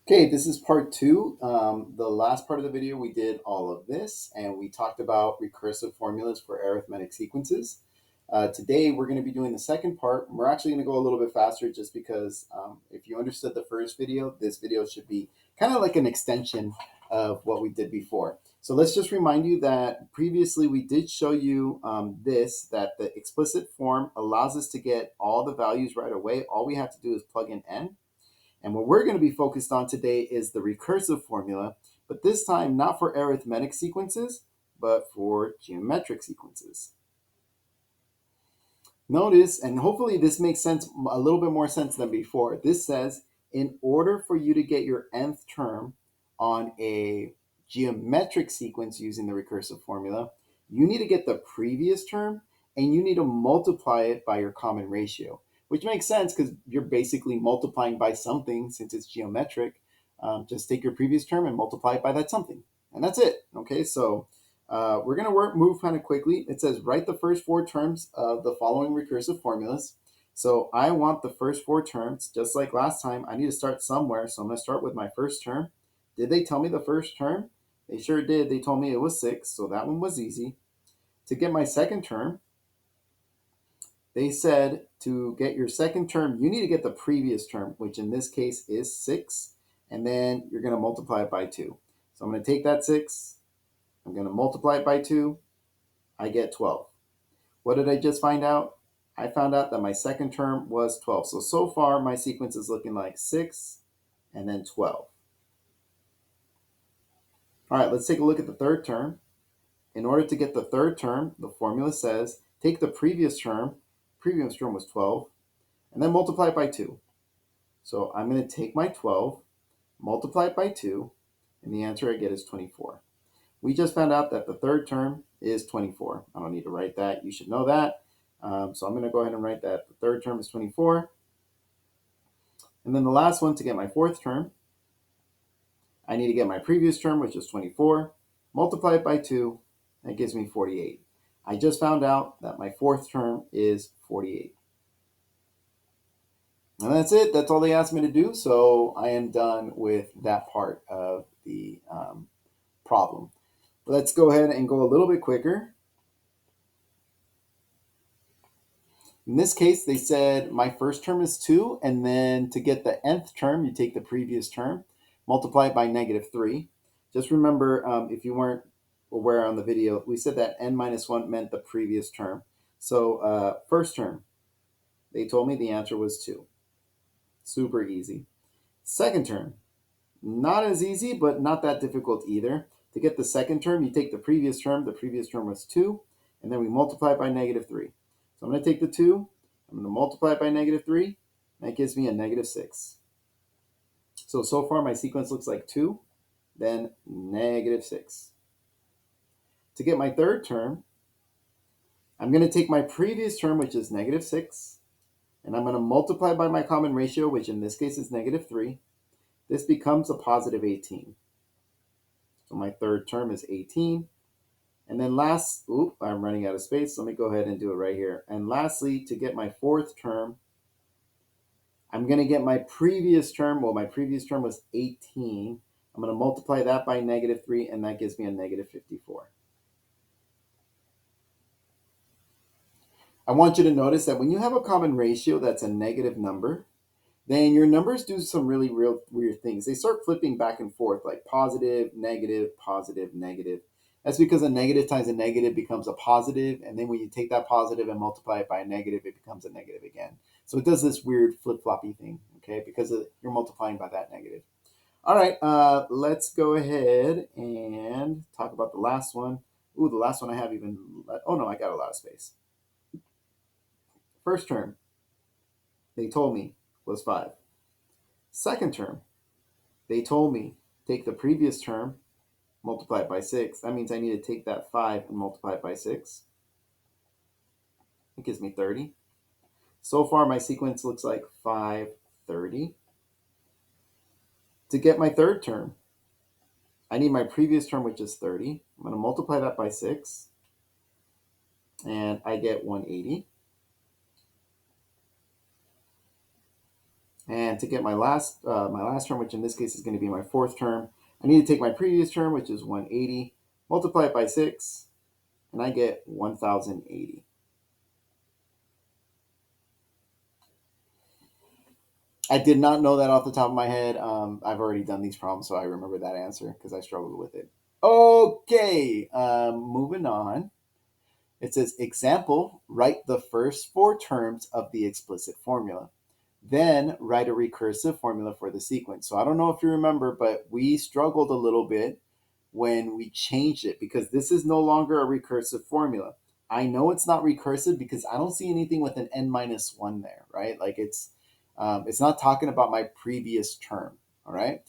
Okay, this is part two. The last part of the video, we did all of this and we talked about recursive formulas for arithmetic sequences. Today, we're going to be doing the second part. We're actually going to go a little bit faster just because if you understood the first video, this video should be kind of like an extension of what we did before. So let's just remind you that previously we did show you that the explicit form allows us to get all the values right away. All we have to do is plug in n. And what we're going to be focused on today is the recursive formula, but this time not for arithmetic sequences, but for geometric sequences. Notice, and hopefully this makes sense, a little bit more sense than before. This says, in order for you to get your nth term on a geometric sequence using the recursive formula, you need to get the previous term and you need to multiply it by your common ratio, which makes sense because you're basically multiplying by something since it's geometric. Just take your previous term and multiply it by that something. And that's it. Okay, so we're going to move kind of quickly. It says write the first four terms of the following recursive formulas. So I want the first four terms, just like last time. I need to start somewhere. So I'm going to start with my first term. Did they tell me the first term? They sure did. They told me it was 6, so that one was easy. To get my second term, they said to get your second term, you need to get the previous term, which in this case is 6, and then you're going to multiply it by 2. So I'm going to take that 6, I'm going to multiply it by 2, I get 12. What did I just find out? I found out that my second term was 12. So far, my sequence is looking like 6 and then 12. All right, let's take a look at the third term. In order to get the third term, the formula says take the previous term was 12, and then multiply it by 2. So I'm going to take my 12, multiply it by 2, and the answer I get is 24. We just found out that the third term is 24. I don't need to write that. You should know that. So I'm going to go ahead and write that the third term is 24. And then the last one, to get my fourth term, I need to get my previous term, which is 24, multiply it by 2, that gives me 48. I just found out that my fourth term is 48. And that's it. That's all they asked me to do. So I am done with that part of the problem. Let's go ahead and go a little bit quicker. In this case, they said my first term is 2, and then to get the nth term, you take the previous term, multiply it by -3. Just remember, if you weren't aware on the video, we said that n minus 1 meant the previous term. So first term, they told me the answer was 2. Super easy. Second term, not as easy, but not that difficult either. To get the second term, you take the previous term. The previous term was 2, and then we multiply it by -3. So I'm going to take the 2, I'm going to multiply it by -3, and that gives me a -6. So far my sequence looks like 2, then -6. To get my third term, I'm going to take my previous term, which is -6, and I'm going to multiply by my common ratio, which in this case is -3. This becomes a positive 18. So my third term is 18. And then I'm running out of space. Let me go ahead and do it right here. And lastly, to get my fourth term, I'm going to get my previous term. Well, my previous term was 18. I'm going to multiply that by -3, and that gives me a -54. I want you to notice that when you have a common ratio that's a negative number, then your numbers do some really real weird things. They start flipping back and forth like positive, negative, positive, negative. That's because a negative times a negative becomes a positive, and then when you take that positive and multiply it by a negative, it becomes a negative again. So it does this weird flip-floppy thing, okay, because you're multiplying by that negative. All right, let's go ahead and talk about the last one. Ooh, the last one I have oh no, I got a lot of space. First term, they told me, was 5. Second term, they told me take the previous term, multiply it by 6. That means I need to take that 5 and multiply it by 6. It gives me 30. So far, my sequence looks like 5, 30. To get my third term, I need my previous term, which is 30. I'm going to multiply that by 6, and I get 180. And to get my last term, which in this case is going to be my fourth term, I need to take my previous term, which is 180, multiply it by 6, and I get 1080. I did not know that off the top of my head. I've already done these problems, so I remember that answer because I struggled with it. Okay, moving on. It says, example, write the first four terms of the explicit formula. Then write a recursive formula for the sequence. So I don't know if you remember, but we struggled a little bit when we changed it because this is no longer a recursive formula. I know it's not recursive because I don't see anything with an n minus one there, right? Like it's not talking about my previous term, all right?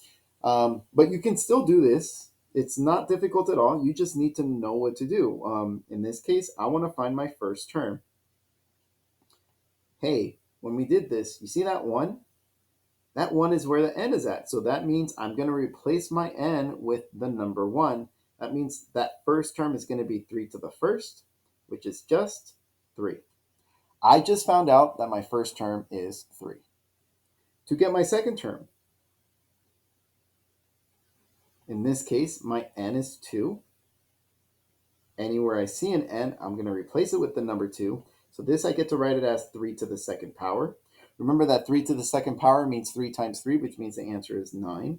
But you can still do this. It's not difficult at all. You just need to know what to do. In this case, I want to find my first term. Hey, when we did this, you see that one? That one is where the n is at. So that means I'm going to replace my n with the number 1. That means that first term is going to be 3 to the first, which is just 3. I just found out that my first term is 3. To get my second term, in this case, my n is 2. Anywhere I see an n, I'm going to replace it with the number 2. So this I get to write it as 3 to the second power. Remember that 3 to the second power means 3 times 3, which means the answer is 9.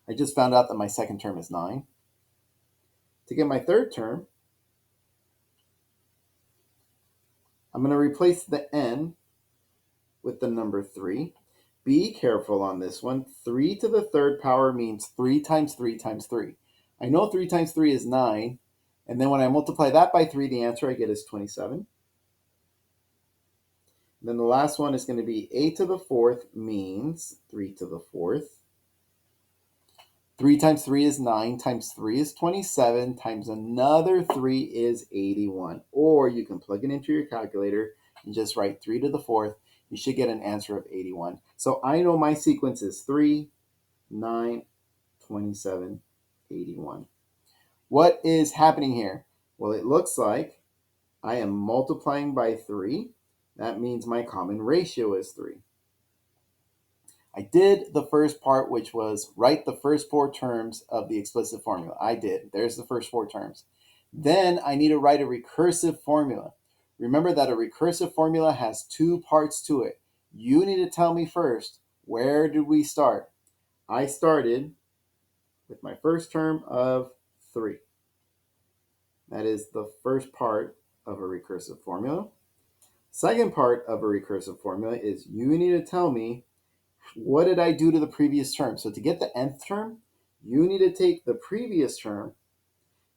I just found out that my second term is 9. To get my third term, I'm going to replace the n with the number 3. Be careful on this one. 3 to the third power means 3 times 3 times 3. I know 3 times 3 is 9. And then when I multiply that by 3, the answer I get is 27. Then the last one is going to be a to the fourth means 3 to the fourth. 3 times 3 is 9, times 3 is 27, times another 3 is 81. Or you can plug it into your calculator and just write 3 to the fourth. You should get an answer of 81. So I know my sequence is 3, 9, 27, 81. What is happening here? Well, it looks like I am multiplying by 3. That means my common ratio is 3. I did the first part, which was write the first four terms of the explicit formula. I did. There's the first four terms. Then I need to write a recursive formula. Remember that a recursive formula has two parts to it. You need to tell me first, where did we start? I started with my first term of 3. That is the first part of a recursive formula. Second part of a recursive formula is you need to tell me what did I do to the previous term? So to get the nth term, you need to take the previous term.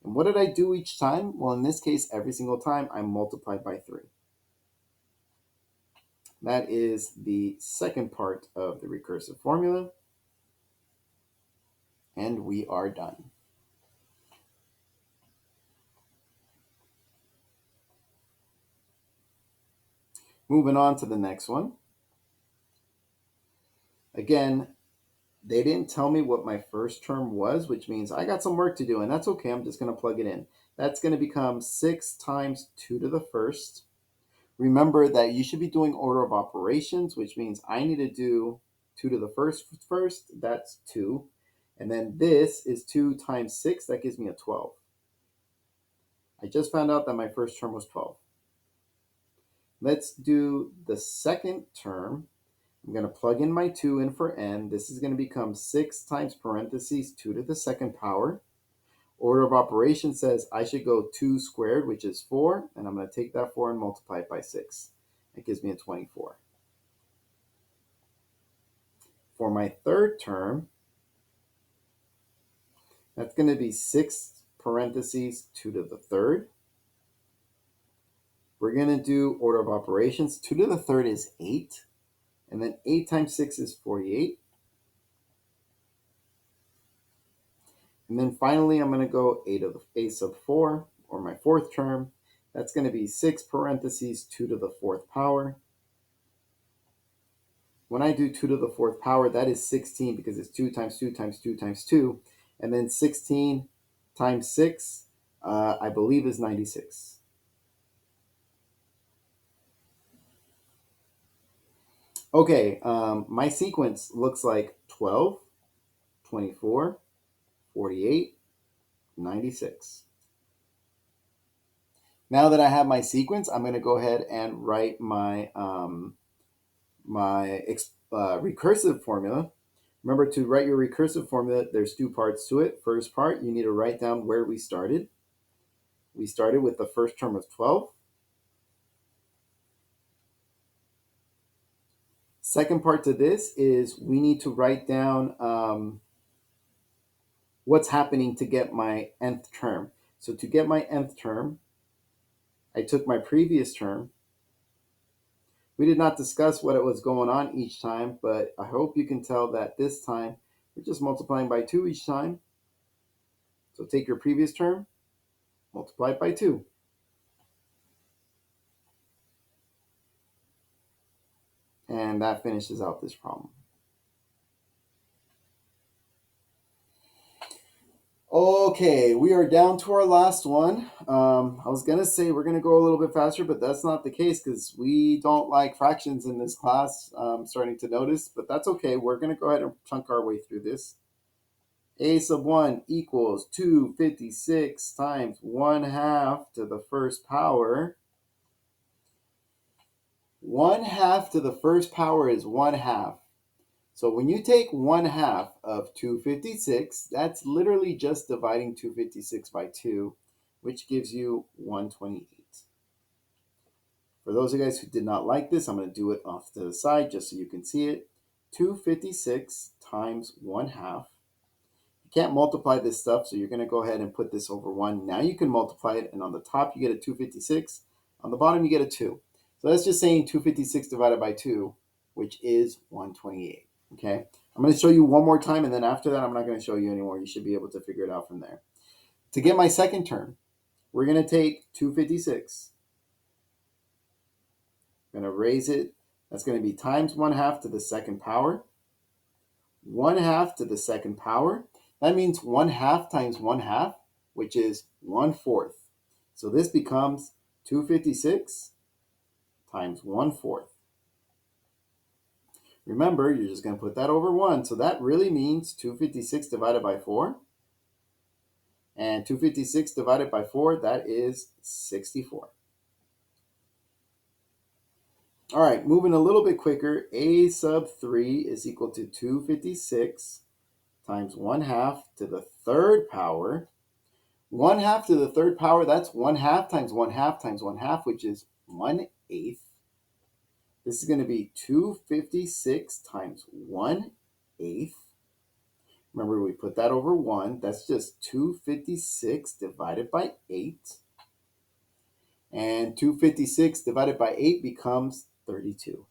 And what did I do each time? Well, in this case, every single time I multiplied by 3. That is the second part of the recursive formula. And we are done. Moving on to the next one. Again, they didn't tell me what my first term was, which means I got some work to do, and that's okay. I'm just going to plug it in. That's going to become 6 times 2 to the first. Remember that you should be doing order of operations, which means I need to do 2 to the first. That's 2. And then this is 2 times 6. That gives me a 12. I just found out that my first term was 12. Let's do the second term. I'm going to plug in my 2 in for n. This is going to become 6 times parentheses 2 to the second power. Order of operations says I should go 2 squared, which is 4, and I'm going to take that 4 and multiply it by 6. That gives me a 24. For my third term, that's going to be 6 parentheses 2 to the third. We're going to do order of operations. 2 to the third is 8, and then 8 times 6 is 48. And then finally, I'm going to go 8 of the a sub 4, or my fourth term. That's going to be 6 parentheses 2 to the fourth power. When I do 2 to the fourth power, that is 16 because it's 2 times 2 times 2 times 2. And then 16 times 6, I believe, is 96. Okay, my sequence looks like 12, 24, 48, 96. Now that I have my sequence, I'm going to go ahead and write my recursive formula. Remember, to write your recursive formula, there's two parts to it. First part, you need to write down where we started. We started with the first term of 12. Second part to this is we need to write down what's happening to get my nth term. So to get my nth term, I took my previous term. We did not discuss what it was going on each time, but I hope you can tell that this time we're just multiplying by 2 each time. So take your previous term, multiply it by 2. And that finishes out this problem. Okay, we are down to our last one. I was going to say we're going to go a little bit faster, but that's not the case because we don't like fractions in this class. I'm starting to notice, but that's okay. We're going to go ahead and chunk our way through this. A sub 1 equals 256 times 1/2 to the first power. 1/2 to the first power is 1/2. So when you take 1/2 of 256, that's literally just dividing 256 by 2, which gives you 128. For those of you guys who did not like this, I'm going to do it off to the side just so you can see it. 256 times 1/2. You can't multiply this stuff, so you're going to go ahead and put this over 1. Now you can multiply it, and on the top you get a 256. On the bottom you get a 2. So that's just saying 256 divided by 2, which is 128. Okay, I'm going to show you one more time, and then after that, I'm not going to show you anymore. You should be able to figure it out from there. To get my second term, we're going to take 256. I'm going to raise it. That's going to be times 1/2 to the second power. 1/2 to the second power. That means 1/2 times 1/2, which is 1/4. So this becomes 256 times 1/4. Remember, you're just going to put that over 1. So that really means 256 divided by 4. And 256 divided by 4, that is 64. All right, moving a little bit quicker, a sub 3 is equal to 256 times 1/2 to the third power. 1/2 to the third power, that's 1/2 times 1/2 times 1/2, which is 1/8. This is going to be 256 times 1/8. Remember, we put that over 1. That's just 256 divided by 8. And 256 divided by 8 becomes 32.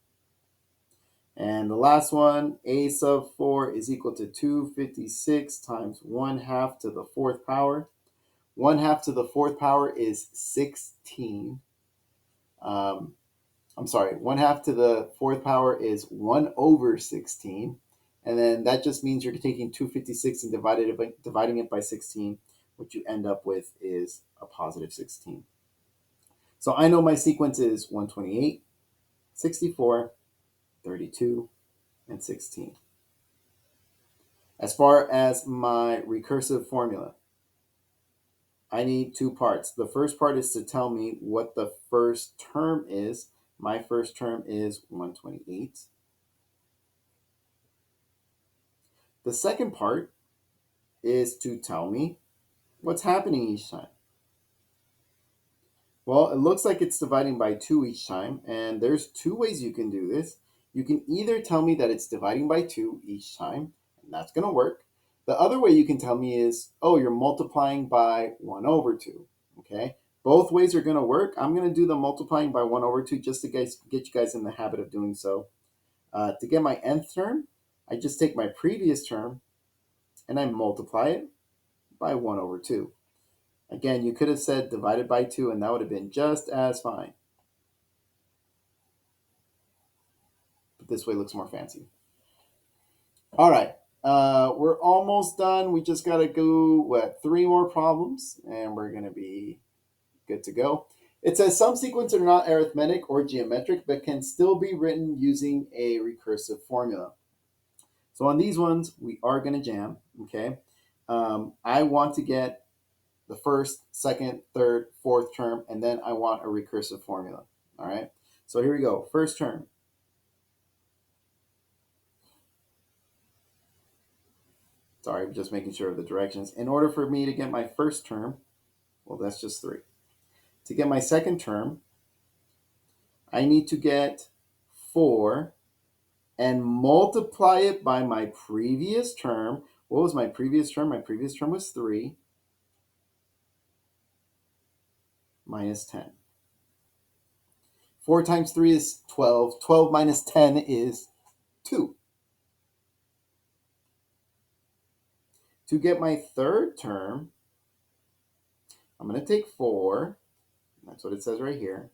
And the last one, a sub 4 is equal to 256 times 1/2 to the fourth power. 1/2 to the fourth power is 16. I'm sorry, 1/2 to the fourth power is 1 over 16. And then that just means you're taking 256 and dividing it by 16. What you end up with is a positive 16. So I know my sequence is 128, 64, 32, and 16. As far as my recursive formula, I need two parts. The first part is to tell me what the first term is. My first term is 128. The second part is to tell me what's happening each time. Well, it looks like it's dividing by 2 each time, and there's two ways you can do this. You can either tell me that it's dividing by 2 each time, and that's going to work. The other way you can tell me is, oh, you're multiplying by 1 over 2, okay? Both ways are going to work. I'm going to do the multiplying by 1 over 2 just to get you guys in the habit of doing so. To get my nth term, I just take my previous term, and I multiply it by 1 over 2. Again, you could have said divided by 2, and that would have been just as fine. But this way looks more fancy. All right, we're almost done. We just got to go, 3 more problems, and we're going to be good to go. It says some sequences are not arithmetic or geometric, but can still be written using a recursive formula. So on these ones, we are going to jam, okay? I want to get the first, second, third, fourth term, and then I want a recursive formula, all right? So here we go. First term. Sorry, I'm just making sure of the directions. In order for me to get my first term, well, that's just 3. To get my second term, I need to get 4 and multiply it by my previous term. What was my previous term? My previous term was 3 minus 10. 4 times 3 is 12. 12 minus 10 is 2. To get my third term, I'm going to take 4. That's what it says right here.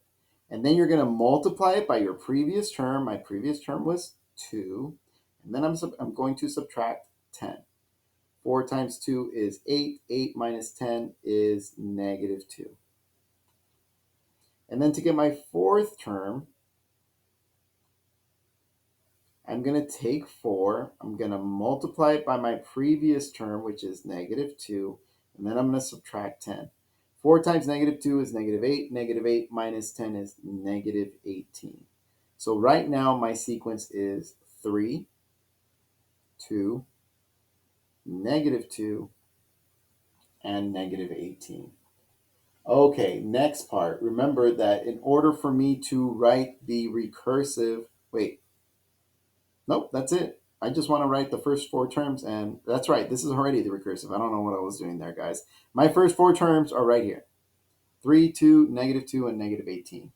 And then you're going to multiply it by your previous term. My previous term was 2. And then I'm going to subtract 10. 4 times 2 is 8. 8 minus 10 is negative 2. And then to get my fourth term, I'm going to take 4. I'm going to multiply it by my previous term, which is negative 2. And then I'm going to subtract 10. 4 times negative 2 is negative 8. Negative 8 minus 10 is negative 18. So right now my sequence is 3, 2, negative 2, and negative 18. Okay, next part. Remember that in order for me to write the recursive, wait, nope, that's it. I just want to write the first 4 terms, and that's right, this is already the recursive. I don't know what I was doing there, guys. My first 4 terms are right here. 3, 2, negative 2, and negative 18.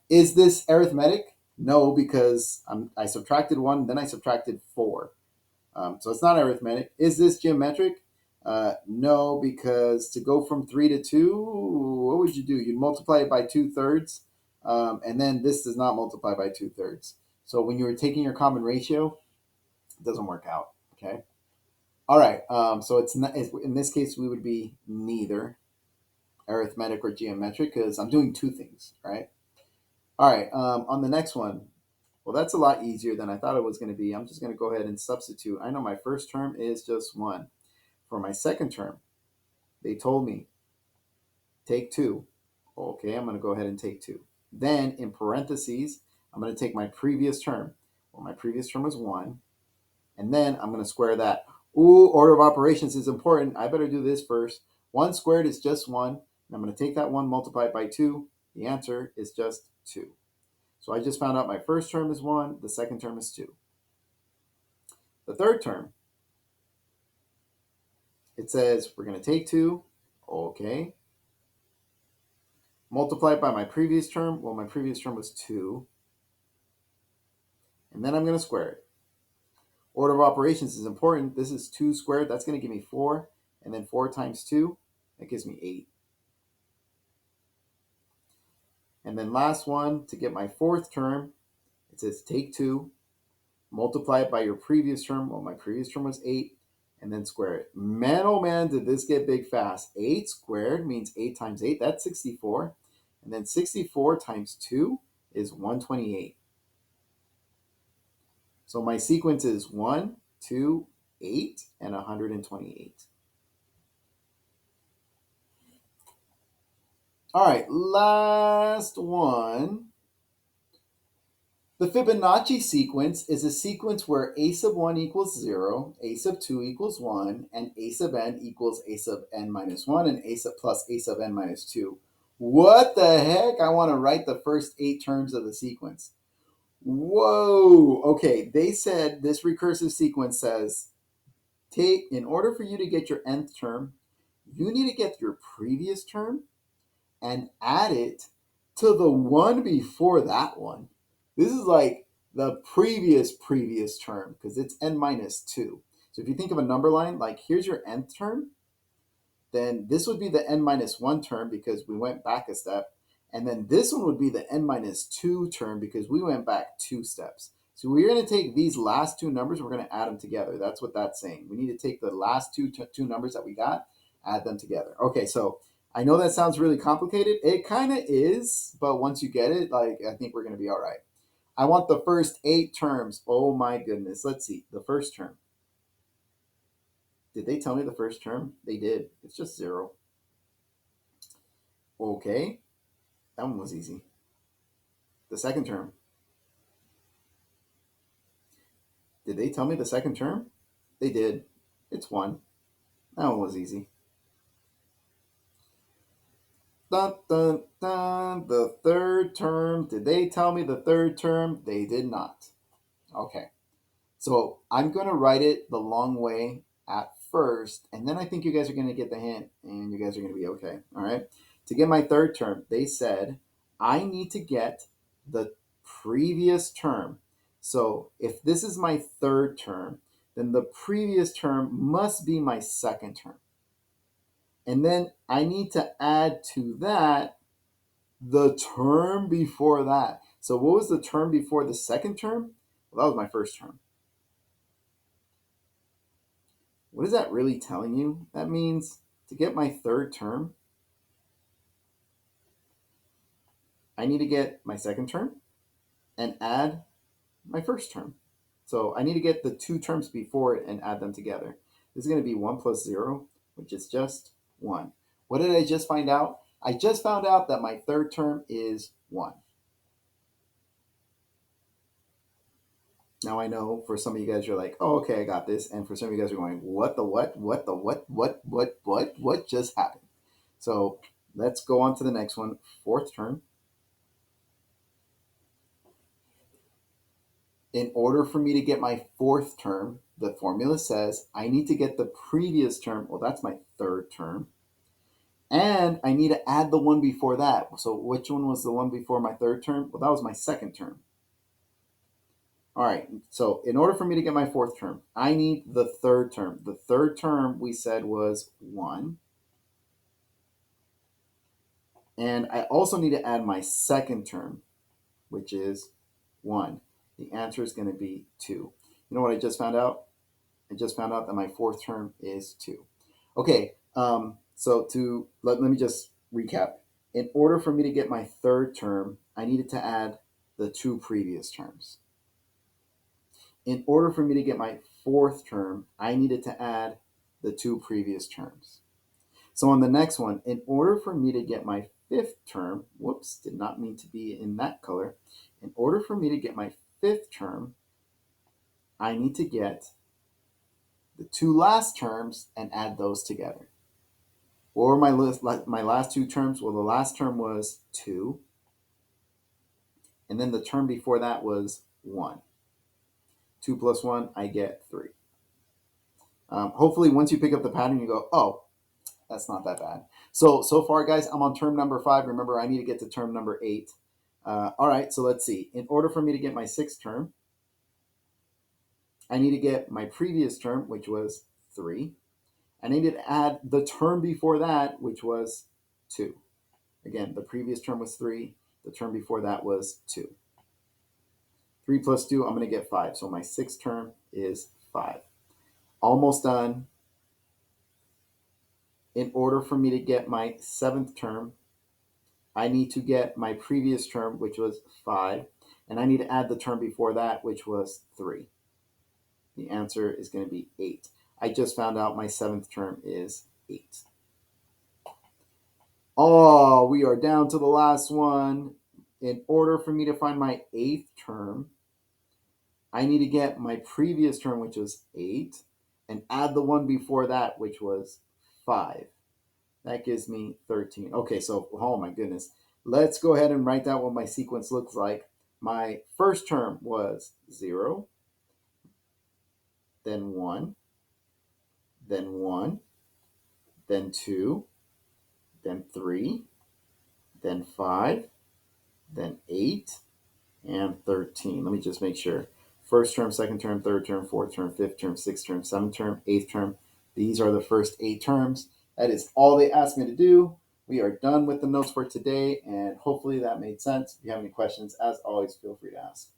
Is this arithmetic? No, because I subtracted 1, then I subtracted 4. So it's not arithmetic. Is this geometric? No, because to go from 3 to 2, what would you do? You'd multiply it by 2/3, and then this does not multiply by 2/3. So when you were taking your common ratio, it doesn't work out, okay? All right, so it's not, in this case, we would be neither arithmetic or geometric because I'm doing 2 things, right? All right, on the next one, well, that's a lot easier than I thought it was going to be. I'm just going to go ahead and substitute. I know my first term is just 1. For my second term, they told me, take 2. Okay, I'm going to go ahead and take 2. Then in parentheses, I'm going to take my previous term. Well, my previous term was 1. And then I'm going to square that. Ooh, order of operations is important. I better do this first. 1 squared is just 1. And I'm going to take that 1, multiply it by 2. The answer is just 2. So I just found out my first term is 1. The second term is 2. The third term, it says we're going to take 2. Okay. Multiply it by my previous term. Well, my previous term was 2. And then I'm going to square it. Order of operations is important. This is 2 squared. That's going to give me 4. And then 4 times 2, that gives me 8. And then last one, to get my fourth term, it says take 2, multiply it by your previous term. Well, my previous term was 8. And then square it. Man, oh man, did this get big fast. 8 squared means 8 times 8. That's 64. And then 64 times 2 is 128. So my sequence is 1, 2, 8, and 128. All right, last one. The Fibonacci sequence is a sequence where a sub 1 equals 0, a sub 2 equals 1, and a sub n equals a sub n minus 1, and a sub plus a sub n minus 2. What the heck? I want to write the first 8 terms of the sequence. Whoa. Okay, they said this recursive sequence says, in order for you to get your nth term, you need to get your previous term and add it to the one before that one. This is like the previous term because it's n minus 2. So if you think of a number line, like here's your nth term, then this would be the n minus 1 term because we went back a step. And then this one would be the n minus 2 term because we went back 2 steps. So we're going to take these last 2 numbers, we're going to add them together. That's what that's saying. We need to take the last two numbers that we got, add them together. Okay, so I know that sounds really complicated. It kind of is, but once you get it, like I think we're going to be all right. I want the first 8 terms. Oh my goodness. Let's see. The first term. Did they tell me the first term? They did. It's just 0. Okay. That one was easy. The second term. Did they tell me the second term? They did. It's 1. That one was easy. Dun, dun, dun. The third term. Did they tell me the third term? They did not. Okay. So I'm going to write it the long way at first, and then I think you guys are going to get the hint, and you guys are going to be okay. All right. To get my third term, they said I need to get the previous term. So if this is my third term, then the previous term must be my second term. And then I need to add to that the term before that. So what was the term before the second term? Well, that was my first term. What is that really telling you? That means to get my third term, I need to get my second term and add my first term. So I need to get the 2 terms before it and add them together. This is going to be 1 plus 0, which is just 1. What did I just find out? I just found out that my third term is 1. Now I know for some of you guys, you're like, oh, okay, I got this. And for some of you guys are going, what the what just happened? So let's go on to the next one. Fourth term. In order for me to get my fourth term, the formula says I need to get the previous term. Well, that's my third term. And I need to add the one before that. So which one was the one before my third term? Well, that was my second term. All right. So in order for me to get my fourth term, I need the third term. The third term we said was 1. And I also need to add my second term, which is 1. The answer is going to be 2. You know what I just found out? I just found out that my fourth term is 2. Okay, so let me just recap. In order for me to get my third term, I needed to add the 2 previous terms. In order for me to get my fourth term, I needed to add the 2 previous terms. So on the next one, in order for me to get my fifth term, whoops, did not mean to be in that color. In order for me to get my fifth term, I need to get the 2 last terms and add those together. Or my last 2 terms, well, the last term was 2, and then the term before that was 1. 2 plus 1, I get 3. Hopefully, once you pick up the pattern, you go, oh, that's not that bad. So far, guys, I'm on term number 5. Remember, I need to get to term number 8. All right, so let's see. In order for me to get my 6th term, I need to get my previous term, which was 3. I need to add the term before that, which was 2. Again, the previous term was 3. The term before that was 2. 3 plus 2, I'm going to get 5. So my 6th term is 5. Almost done. In order for me to get my 7th term, I need to get my previous term, which was 5. And I need to add the term before that, which was 3. The answer is going to be 8. I just found out my 7th term is 8. Oh, we are down to the last one. In order for me to find my 8th term, I need to get my previous term, which was 8, and add the one before that, which was 5. That gives me 13. Okay, so, oh my goodness. Let's go ahead and write down what my sequence looks like. My first term was 0, then 1, then 1, then 2, then 3, then 5, then 8, and 13. Let me just make sure. First term, second term, third term, fourth term, fifth term, sixth term, seventh term, eighth term. These are the first 8 terms. That is all they asked me to do. We are done with the notes for today, and hopefully that made sense. If you have any questions, as always, feel free to ask.